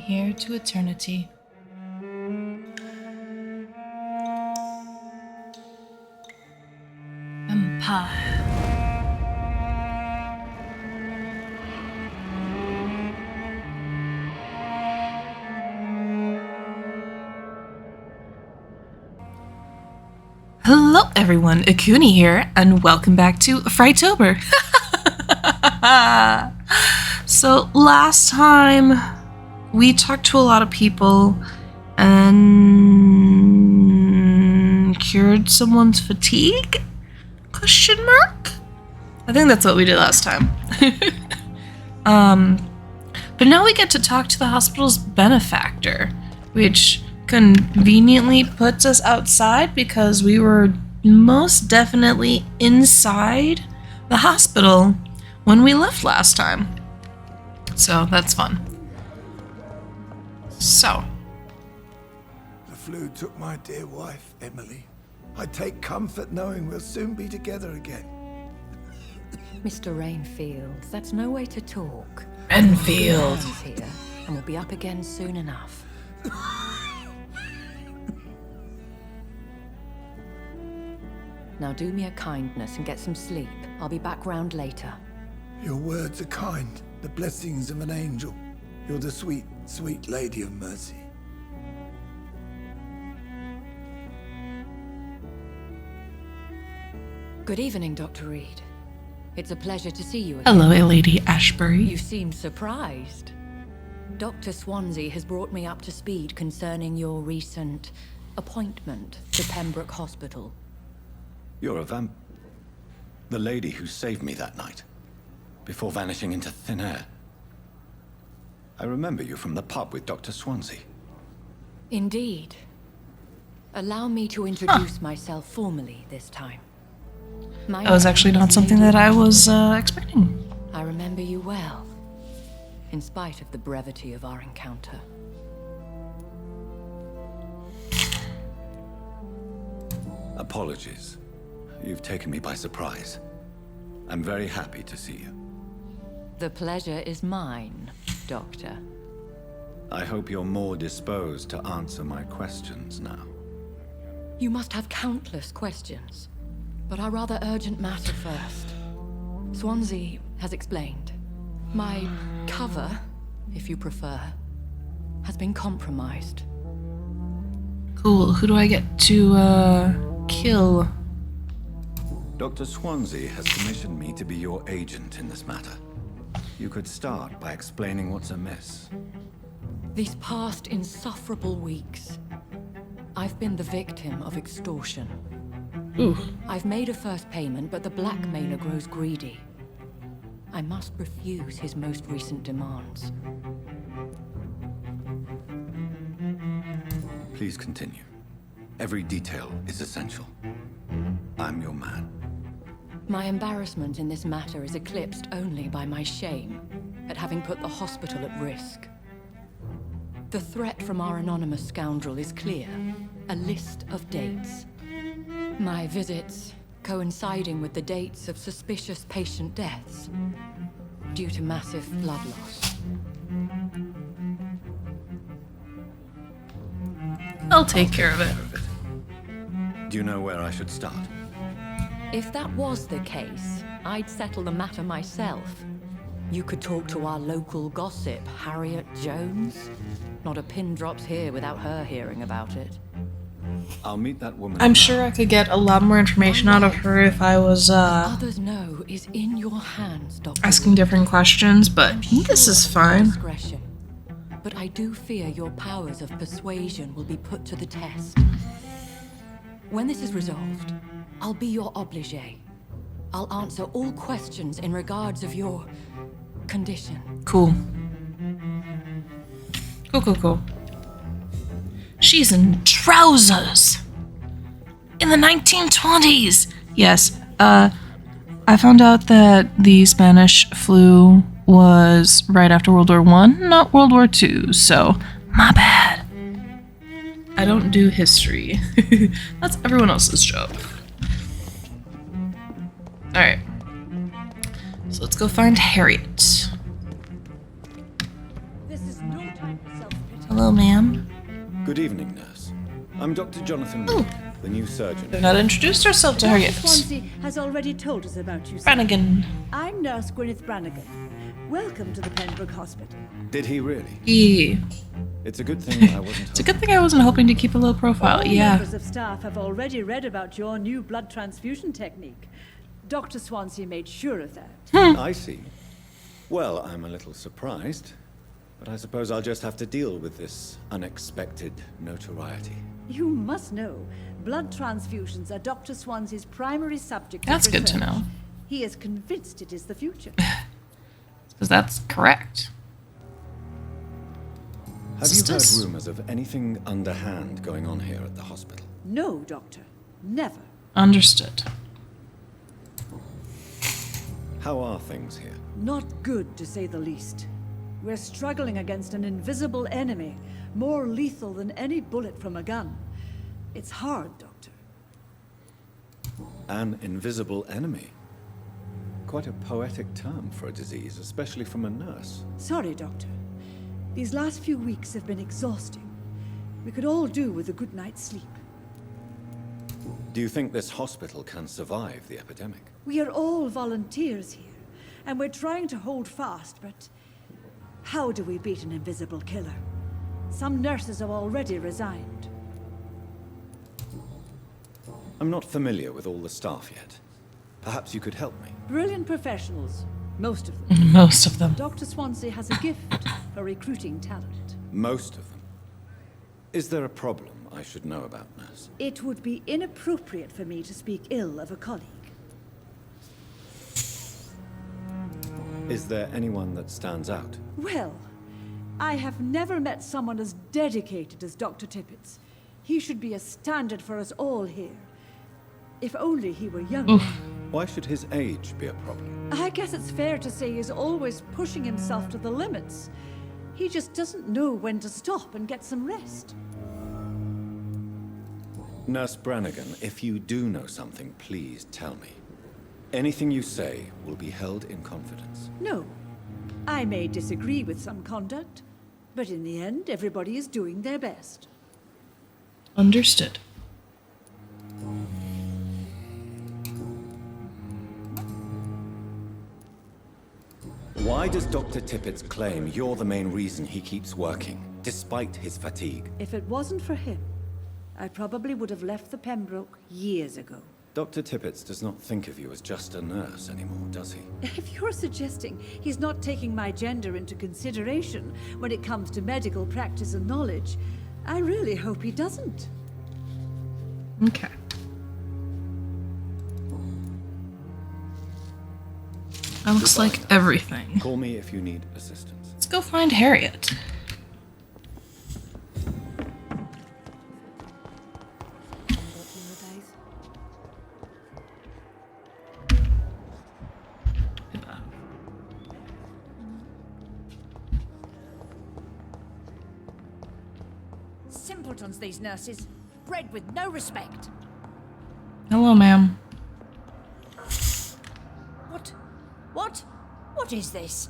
here to eternity. Vampyr. Hello everyone, Akuni here, and welcome back to Frightober. So last time we talked to a lot of people and cured someone's fatigue? Question mark? I think that's what we did last time. But now we get to talk to the hospital's benefactor, which conveniently puts us outside because we were most definitely inside the hospital when we left last time. So that's fun. So. The flu took my dear wife, Emily. I take comfort knowing we'll soon be together again. Mr. Rainfield, that's no way to talk. Renfield. Here, and we'll be up again soon enough. Now do me a kindness and get some sleep. I'll be back round later. Your words are kind, the blessings of an angel. You're the sweet, sweet lady of mercy. Good evening, Dr. Reed. It's a pleasure to see you again. Hello, Lady Ashbury. You seem surprised. Dr. Swansea has brought me up to speed concerning your recent appointment to Pembroke Hospital. You're a the lady who saved me that night, before vanishing into thin air. I remember you from the pub with Dr. Swansea. Indeed. Allow me to introduce myself formally this time. That was actually not something that I was expecting. I remember you well, in spite of the brevity of our encounter. Apologies. You've taken me by surprise. I'm very happy to see you. The pleasure is mine, Doctor. I hope you're more disposed to answer my questions now. You must have countless questions, but our rather urgent matter first. Swansea has explained. My cover, if you prefer, has been compromised. Cool. Who do I get to kill? Dr. Swansea has commissioned me to be your agent in this matter. You could start by explaining what's amiss. These past insufferable weeks, I've been the victim of extortion. Ooh. I've made a first payment, but the blackmailer grows greedy. I must refuse his most recent demands. Please continue. Every detail is essential. I'm your man. My embarrassment in this matter is eclipsed only by my shame at having put the hospital at risk. The threat from our anonymous scoundrel is clear. A list of dates. My visits coinciding with the dates of suspicious patient deaths due to massive blood loss. I'll take care of it. Do you know where I should start? If that was the case, I'd settle the matter myself. You could talk to our local gossip, Harriet Jones. Not a pin drops here without her hearing about it. I'll meet that woman. I'm sure I could get a lot more information out of her if I was Others know is in your hands, Doctor. asking different questions, but this is fine. Discretion. But I do fear your powers of persuasion will be put to the test. When this is resolved, I'll be your obligé. I'll answer all questions in regards of your condition. Cool. Cool. She's in trousers. In the 1920s. Yes, I found out that the Spanish flu was right after World War I, not World War II, so my bad. I don't do history. That's everyone else's job. Alright. So let's go find Harriet. This is no time for self Hello, ma'am. Good evening, nurse. I'm Dr. Jonathan Reed, the new surgeon. They've not introduced herself to her Dr. yet. Swansea has already told us about you, sir. Brannigan. I'm Nurse Gwyneth Brannigan. Welcome to the Pembroke Hospital. Did he really? Yeah. It's a good thing I wasn't. It's a good thing I wasn't hoping to keep a low profile. All Yeah. members of staff have already read about your new blood transfusion technique. Dr. Swansea made sure of that. I see. Well, I'm a little surprised, but I suppose I'll just have to deal with this unexpected notoriety. You must know, blood transfusions are Dr. Swansea's primary subject of That's good to research. know. He is convinced it is the future. Because that's correct. Have you heard Sisters? rumors of anything underhand going on here at the hospital? No, Doctor. Never. Understood. How are things here? Not good, to say the least. We're struggling against an invisible enemy, more lethal than any bullet from a gun. It's hard, Doctor. An invisible enemy. Quite a poetic term for a disease, especially from a nurse. Sorry, Doctor. These last few weeks have been exhausting. We could all do with a good night's sleep. Do you think this hospital can survive the epidemic? We are all volunteers here, and we're trying to hold fast, but how do we beat an invisible killer? Some nurses have already resigned. I'm not familiar with all the staff yet. Perhaps you could help me. Brilliant professionals, most of them. Most of them. Dr. Swansea has a gift for recruiting talent. Most of them. Is there a problem I should know about, nurse? It would be inappropriate for me to speak ill of a colleague. Is there anyone that stands out? Well, I have never met someone as dedicated as Dr. Tippett's. He should be a standard for us all here. If only he were younger. Why should his age be a problem? I guess it's fair to say he's always pushing himself to the limits. He just doesn't know when to stop and get some rest. Nurse Brannigan, if you do know something, please tell me. Anything you say will be held in confidence. No, I may disagree with some conduct, but in the end, everybody is doing their best. Understood. Why does Dr. Tippett claim you're the main reason he keeps working, despite his fatigue? If it wasn't for him, I probably would have left the Pembroke years ago. Dr. Tippett does not think of you as just a nurse anymore, does he? If you're suggesting he's not taking my gender into consideration when it comes to medical practice and knowledge, I really hope he doesn't. Okay. That looks Goodbye, like nurse. everything. Call me if you need assistance. Let's go find Harriet. Simpletons, these nurses. Bred with no respect. Hello, ma'am. What? What? What is this?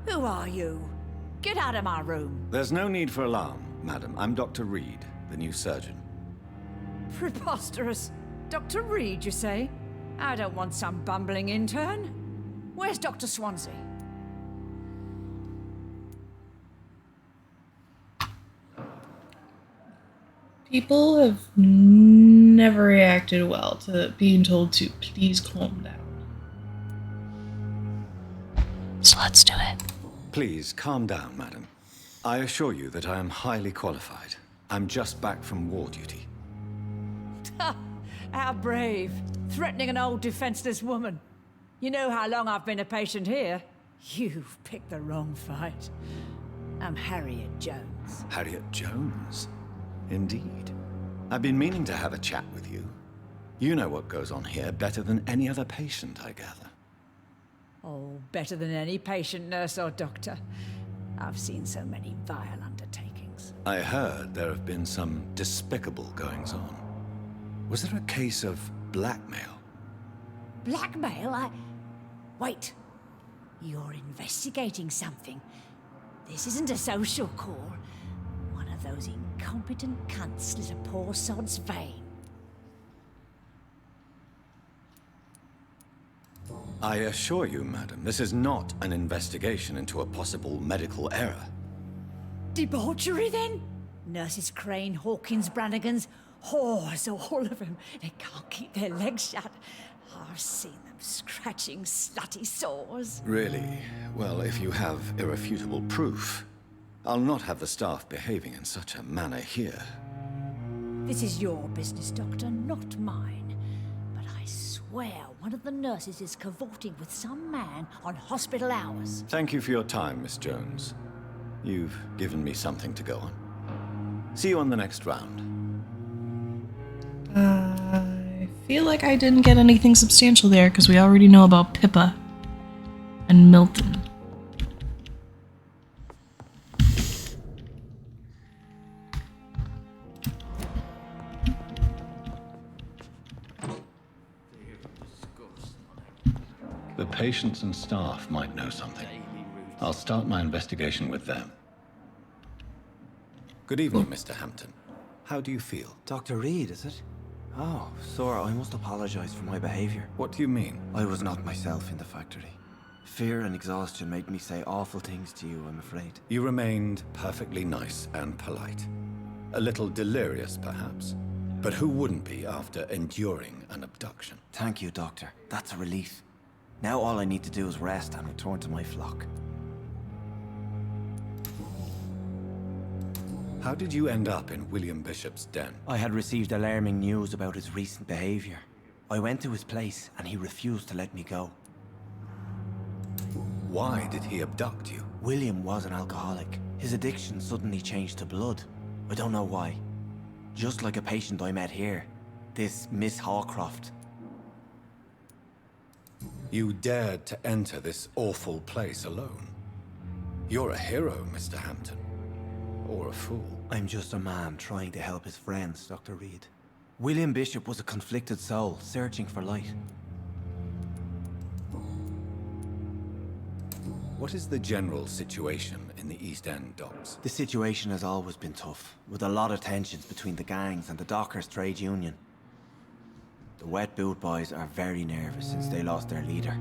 Who are you? Get out of my room. There's no need for alarm, madam. I'm Dr. Reed, the new surgeon. Preposterous. Dr. Reed, you say? I don't want some bumbling intern. Where's Dr. Swansea? People have never reacted well to being told to please calm down. So let's do it. Please, calm down, madam. I assure you that I am highly qualified. I'm just back from war duty. How brave. Threatening an old defenseless woman. You know how long I've been a patient here? You've picked the wrong fight. I'm Harriet Jones. Harriet Jones? Indeed. I've been meaning to have a chat with you. You know what goes on here better than any other patient, I gather. Oh, better than any patient, nurse, or doctor. I've seen so many vile undertakings. I heard there have been some despicable goings-on. Was there a case of blackmail? Blackmail? Wait. You're investigating something. This isn't a social call. One of those incompetent cunts slit a poor sod's vein. I assure you, madam, this is not an investigation into a possible medical error. Debauchery, then? Nurses Crane, Hawkins, Brannigans, whores, all of them. They can't keep their legs shut. I've seen them scratching slutty sores. Really? Well, if you have irrefutable proof, I'll not have the staff behaving in such a manner here. This is your business, Doctor, not mine. But I swear one of the nurses is cavorting with some man on hospital hours. Thank you for your time, Miss Jones. You've given me something to go on. See you on the next round. I feel like I didn't get anything substantial there because we already know about Pippa and Milton. The patients and staff might know something. I'll start my investigation with them. Good evening, Mr. Hampton. How do you feel? Dr. Reed, is it? Oh, sir, I must apologize for my behavior. What do you mean? I was not myself in the factory. Fear and exhaustion made me say awful things to you, I'm afraid. You remained perfectly nice and polite. A little delirious, perhaps. But who wouldn't be after enduring an abduction? Thank you, Doctor. That's a relief. Now all I need to do is rest and return to my flock. How did you end up in William Bishop's den? I had received alarming news about his recent behavior. I went to his place and he refused to let me go. Why did he abduct you? William was an alcoholic. His addiction suddenly changed to blood. I don't know why. Just like a patient I met here. This Miss Hawcroft. You dared to enter this awful place alone. You're a hero, Mr. Hampton. Or a fool. I'm just a man trying to help his friends, Dr. Reed. William Bishop was a conflicted soul, searching for light. What is the general situation in the East End docks? The situation has always been tough, with a lot of tensions between the gangs and the dockers' trade union. The Wet Boot Boys are very nervous since they lost their leader.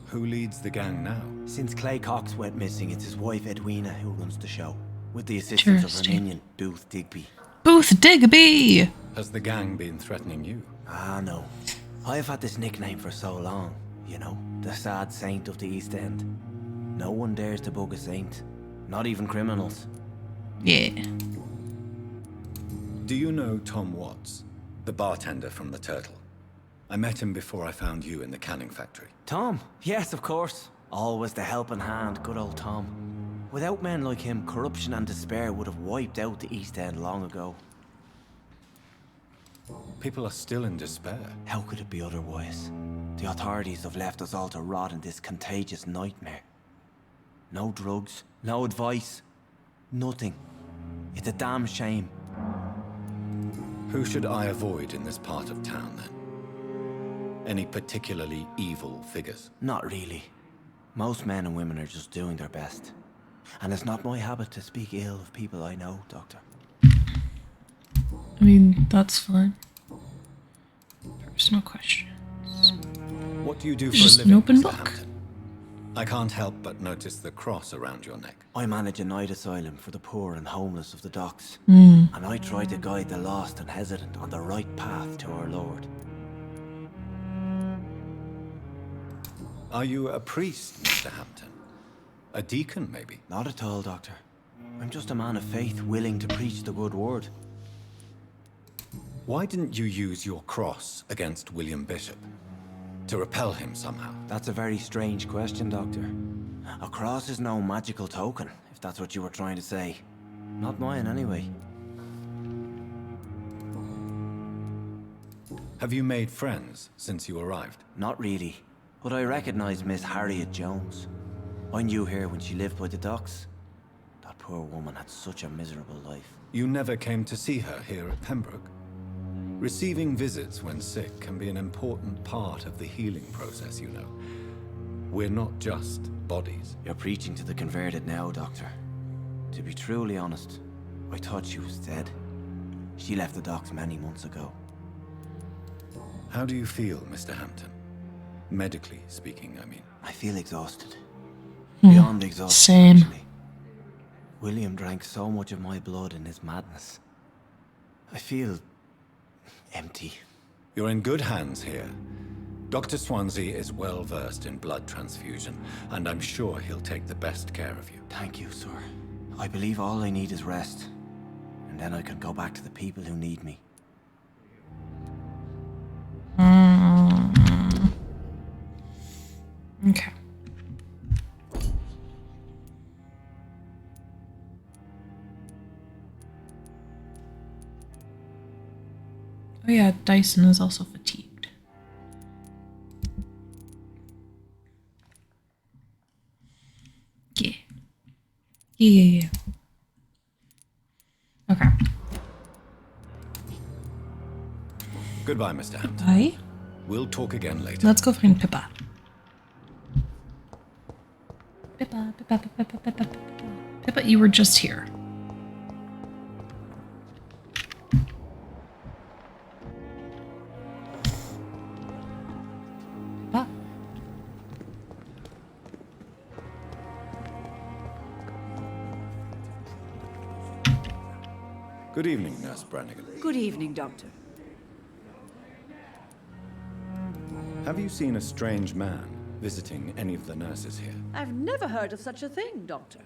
Who leads the gang now? Since Clay Cox went missing, it's his wife Edwina who runs the show, with the assistance of her minion, Booth Digby. Booth Digby! Has the gang been threatening you? Ah, no. I've had this nickname for so long, you know, the sad saint of the East End. No one dares to bug a saint, not even criminals. Yeah. Do you know Tom Watts, the bartender from the Turtle? I met him before I found you in the canning factory. Tom? Yes, of course. Always the helping hand, good old Tom. Without men like him, corruption and despair would have wiped out the East End long ago. People are still in despair. How could it be otherwise? The authorities have left us all to rot in this contagious nightmare. No drugs, no advice, nothing. It's a damn shame. Who should I avoid in this part of town, then? Any particularly evil figures? Not really. Most men and women are just doing their best. And it's not my habit to speak ill of people I know, Doctor. I mean, that's fine. Personal questions. What do you do for Just a an living, open Mr. book. Hampton? I can't help but notice the cross around your neck. I manage a night asylum for the poor and homeless of the docks. And I try to guide the lost and hesitant on the right path to our Lord. Are you a priest, Mr. Hampton? A deacon, maybe? Not at all, Doctor. I'm just a man of faith willing to preach the good word. Why didn't you use your cross against William Bishop? To repel him somehow? That's a very strange question, Doctor. A cross is no magical token, if that's what you were trying to say. Not mine, anyway. Have you made friends since you arrived? Not really. But I recognize Miss Harriet Jones. I knew her when she lived by the docks. That poor woman had such a miserable life. You never came to see her here at Pembroke? Receiving visits when sick can be an important part of the healing process, you know. We're not just bodies. You're preaching to the converted now, Doctor. To be truly honest, I thought she was dead. She left the docks many months ago. How do you feel, Mr. Hampton? Medically speaking, I mean. I feel exhausted. Beyond exhausted, Same. actually. William drank so much of my blood in his madness. I feel empty. You're in good hands here. Dr. Swansea is well versed in blood transfusion, and I'm sure he'll take the best care of you. Thank you, sir. I believe all I need is rest. And then I can go back to the people who need me. Okay. Oh yeah, Dyson is also fatigued. Yeah. Yeah. Okay. Goodbye, Mr. Hampton. Bye. We'll talk again later. Let's go find Pippa. Pippa, Pippa, Pippa, Pippa, Pippa, Pippa. Pippa, you were just here. Pippa. Good evening, Nurse Brannigan. Good evening, Doctor. Have you seen a strange man visiting any of the nurses here? I've never heard of such a thing, Doctor.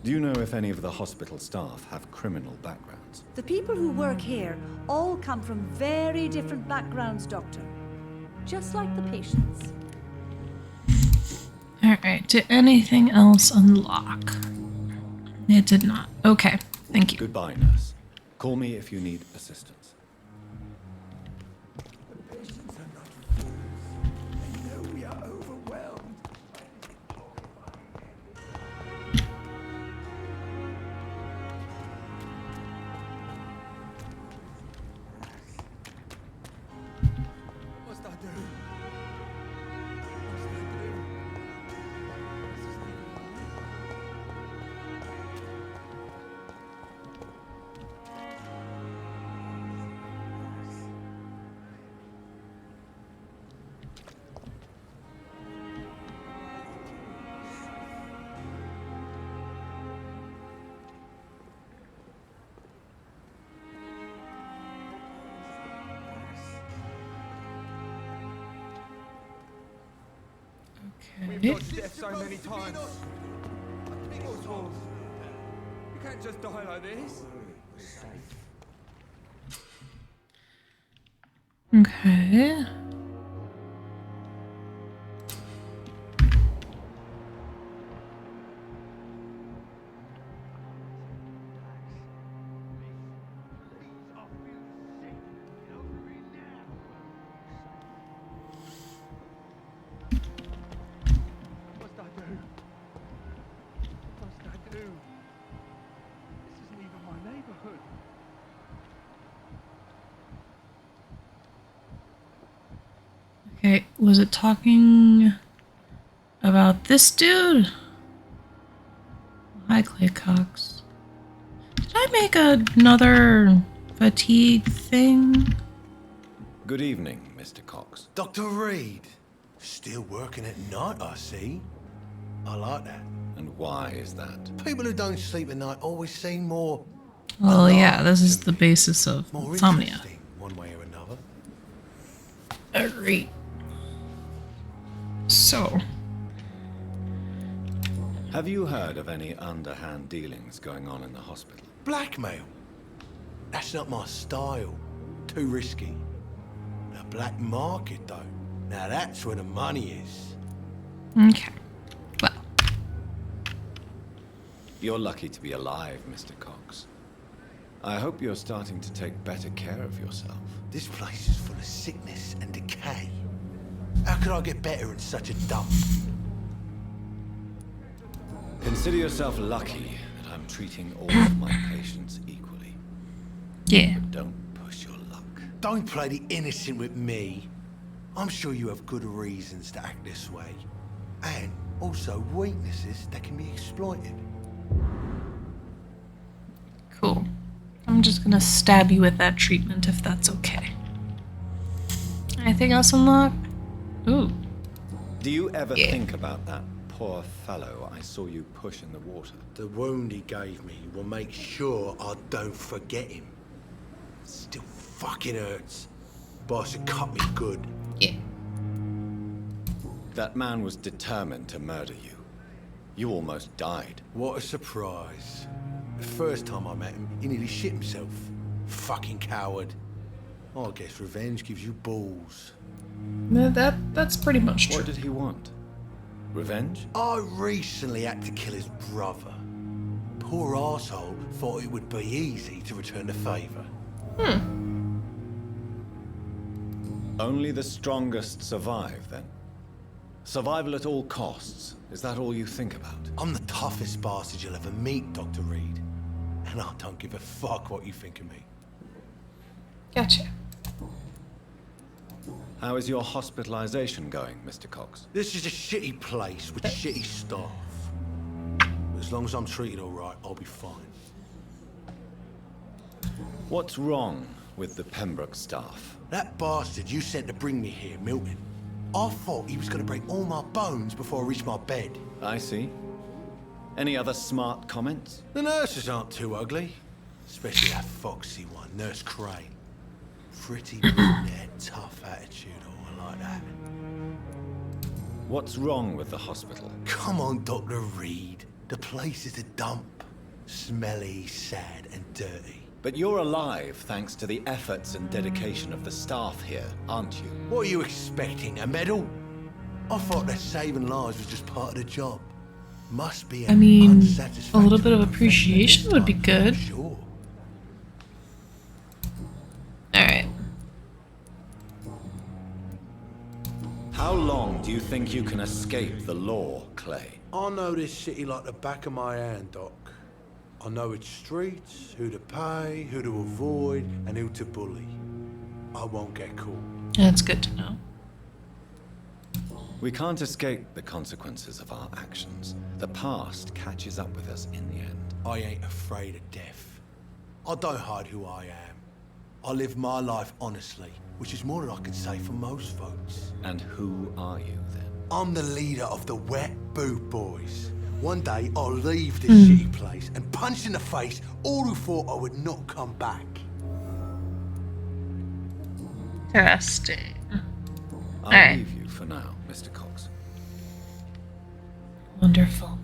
Do you know if any of the hospital staff have criminal backgrounds? The people who work here all come from very different backgrounds, Doctor. Just like the patients. Alright, did anything else unlock? It did not. Okay, thank you. Goodbye, nurse. Call me if you need assistance. They know we are overwhelmed. What's that do? What's that do? Okay. Dodged death so many times. Oswald, you can't just die like this. Okay. What's that do? What's that do? This isn't even my neighborhood. Okay, was it talking about this dude? Hi, Clay Cox. Did I make another fatigue thing? Good evening, Mr. Cox. Dr. Reed. Still working at night, I see. I like that. And why is that? People who don't sleep at night always seem more... Well, alive yeah, this is to the me. basis of More insomnia. interesting, one way or another. Alright. So, Have you heard of any underhand dealings going on in the hospital? Blackmail. That's not my style. Too risky. The black market, though. Now that's where the money is. okay. Well, You're lucky to be alive, Mr. Cox. I hope you're starting to take better care of yourself. This place is full of sickness and decay. How could I get better in such a dump? Consider yourself lucky that I'm treating all of my patients equally. yeah. Don't push your luck. Don't play the innocent with me. I'm sure you have good reasons to act this way. And also weaknesses that can be exploited. Cool. I'm just gonna stab you with that treatment if that's okay. Anything else unlocked? Ooh. Do you ever Yeah. think about that poor fellow I saw you push in the water? The wound he gave me will make sure I don't forget him. Still fucking hurts. Boss had cut me good. Yeah. That man was determined to murder you. You almost died. What a surprise. The first time I met him, he nearly shit himself. Fucking coward. I guess revenge gives you balls. No, that's pretty much true. What did he want? Revenge? I recently had to kill his brother. Poor arsehole thought it would be easy to return the favor. Only the strongest survive, then? Survival at all costs. Is that all you think about? I'm the toughest bastard you'll ever meet, Dr. Reed. And I don't give a fuck what you think of me. Gotcha. How is your hospitalization going, Mr. Cox? This is a shitty place with shitty staff. But as long as I'm treated all right, I'll be fine. What's wrong with the Pembroke staff? That bastard you sent to bring me here, Milton. I thought he was going to break all my bones before I reached my bed. I see. Any other smart comments? The nurses aren't too ugly. Especially that foxy one, Nurse Crane. Pretty brunette, tough attitude, oh, I like that. What's wrong with the hospital? Come on, Dr. Reed. The place is a dump. Smelly, sad, and dirty. But you're alive thanks to the efforts and dedication of the staff here, aren't you? What are you expecting, a medal? I thought that saving lives was just part of the job. Must be I mean, a unsatisfactory little bit of profession appreciation this would be time, good. Sure. Alright. How long do you think you can escape the law, Clay? I know this city like the back of my hand, Doc. I know its streets, who to pay, who to avoid, and who to bully. I won't get caught. That's good to know. We can't escape the consequences of our actions. The past catches up with us in the end. I ain't afraid of death. I don't hide who I am. I live my life honestly, which is more than I can say for most folks. And who are you, then? I'm the leader of the Wet Boot Boys. One day, I'll leave this shitty place and punch in the face all who thought I would not come back. Interesting. I'll Alright. leave you for now, Mr. Cox. Wonderful.